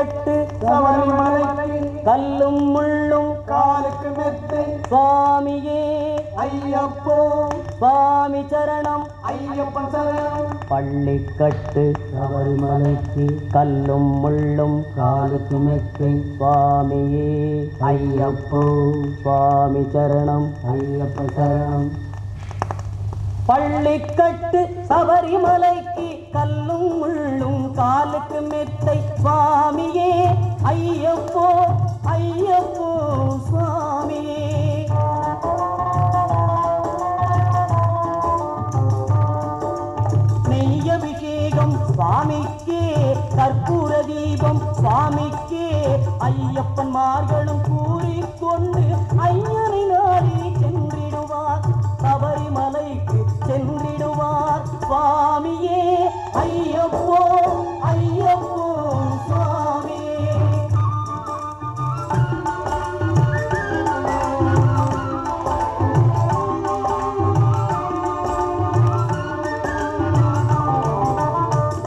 பள்ளிக்கட்டு சபரிமலைக்கு கல்லும் முள்ளும் காலுக்கு மெத்தை சுவாமியே ஐயப்போ சுவாமி சரணம் ஐயப்பன் சரணம். பள்ளிக்கட்டு சபரிமலைக்கு கல்லும் முள்ளும் காலுக்கு மெத்தை சுவாமியே ஐயப்போ சுவாமி சரணம் ஐயப்பன் சரணம். பள்ளிக்கட்டு சபரிமலைக்கு கல்லும் முள்ளும் காலுக்கு மெத்தை சுவாமியே ஐயப்போ ஐயப்போ சுவாமியே. நெய்யபிஷேகம் சுவாமிக்கே கற்பூர தீபம் சுவாமிக்கே ஐயப்பன் மார்களும் கூறிக்கொண்டு ஐயனை நாடி சென்றிடுவார் சபரிமலைக்கு சென்றிடுவார் சுவாமியே ஐயப்போ ஐயப்போ சுவாமியே.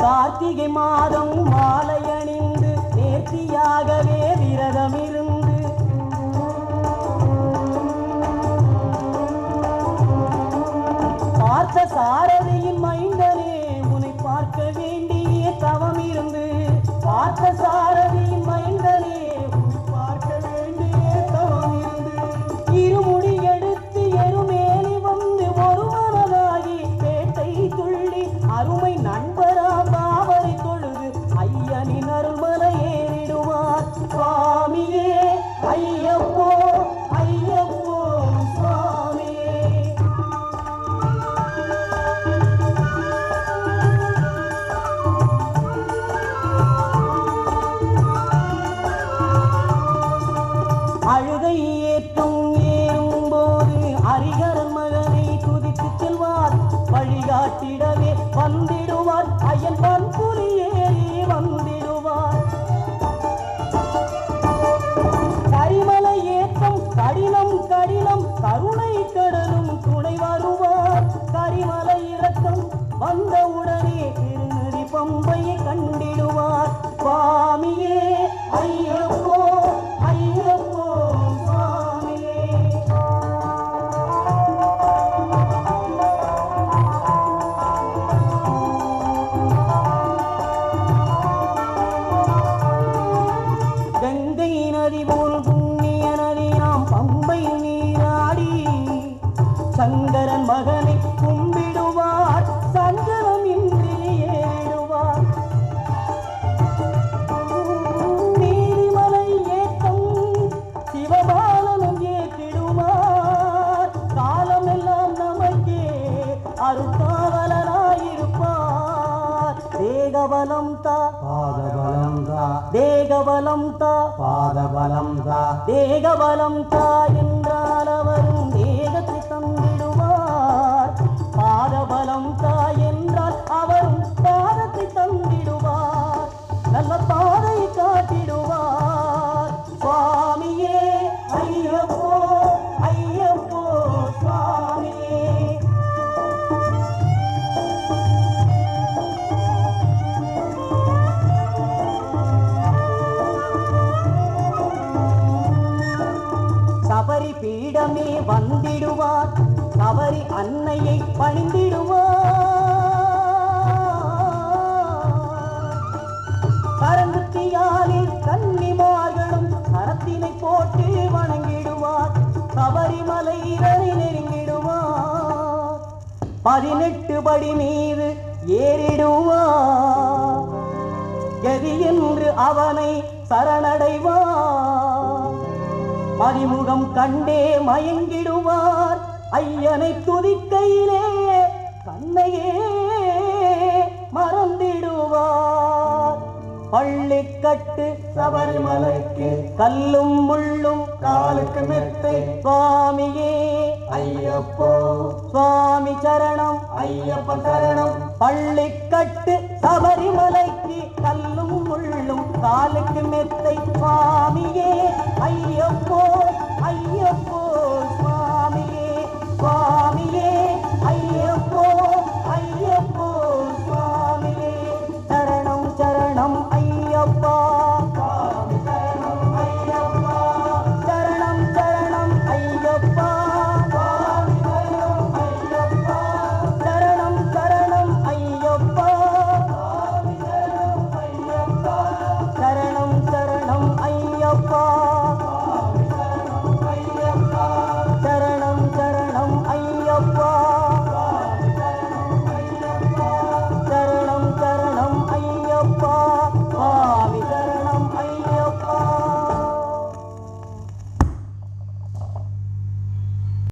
கார்த்திகை மாதம் மாலை அணிந்து நேர்த்தியாகவே விரதமிருந்து பார்த்த சாரதியின் மைந்தனே உன்னை பார்க்க வேண்டிய தவம் இருந்து பார்த்த சாரதியின் மைந்தனே உன்னை பார்க்க வேண்டிய தவம் இருந்து இருமுடி எடுத்து எருமேலி வந்து ஒரு மனதாகி பேட்டை துள்ளி அருமை நண்பரா பாவரை தொழுது ஐயனின் அருள்மலை ஏறிடுவார் சுவாமியே ஐயப்போ ஐயப்போ சுவாமியே. அழுகை ஏற்றும் ஏறும்போது ஹரிஹரன் மகனை துதித்து செல்வார் வழிகாட்டிடவே வந்திடுவார் ஐயன் பன்புலி ஏறி வந்திடுவார். கரிமலை ஏற்றம் கடினம் கடினம் கருணை கடலும் துணை வருவார் கரிமலை இறக்கம் வந்தவுடனே திருநதி பம்பையை கண்டிடுவார் சுவாமியே ஐயப்போ ஐயப்போ சுவாமியே. கங்கை நதி போல் புண்ணிய நதியாம் பம்பை நீராடி சங்கரன் மகனை கும்பிடுவார் சஞ்சலம் இன்றி ஏறிடுவார். நீதிமலை ஏற்றம் சிவபாலனும் ஏற்றிடுவார் காலமெல்லாம் நமக்கே அருட்காவலராயிருப்பார். தேகபலம் தா பாதபலம் தா தேகபலம் தா பாதபலம் தா தேகபலம் தா என்றால் அவரும் தேகத்தை தந்திடுவார். பாதபலம் தா என்றால் அவரும் பாதத்தை தந்திடுவார். நல்ல பாதை காட்டிடுவார் சுவாமியே ஐயப்போ ஐயப்போ சுவாமியே. சபரி பீடமே வந்திடுவார் சபரி அன்னையை பணிந்திடுவார். கரங்குத்தியாலில் கன்னிமார்களும் கரத்தினை போட்டு வணங்கிடுவார் சபரிமலை இரனை நெருங்கிடுவார். 18 படி மீது ஏறிடுவார் கதி என்று அவனை சரணடைவார். மதிமுகம் கண்டே மயங்கிடுவார் ஐயனை துதிக்கையிலே தன்னையே மறந்திடுவார். பள்ளிக்கட்டு சபரிமலைக்கு கல்லும் முள்ளும் காலுக்கு மெத்தை சுவாமியே ஐயப்போ சுவாமி சரணம் ஐயப்பன் சரணம். பள்ளிக்கட்டு சபரிமலைக்கு கல்லும் முள்ளும் காலுக்கு மெத்தை சுவாமியே ஐயப்போ ஐயப்போ சுவாமியே சுவாமியே.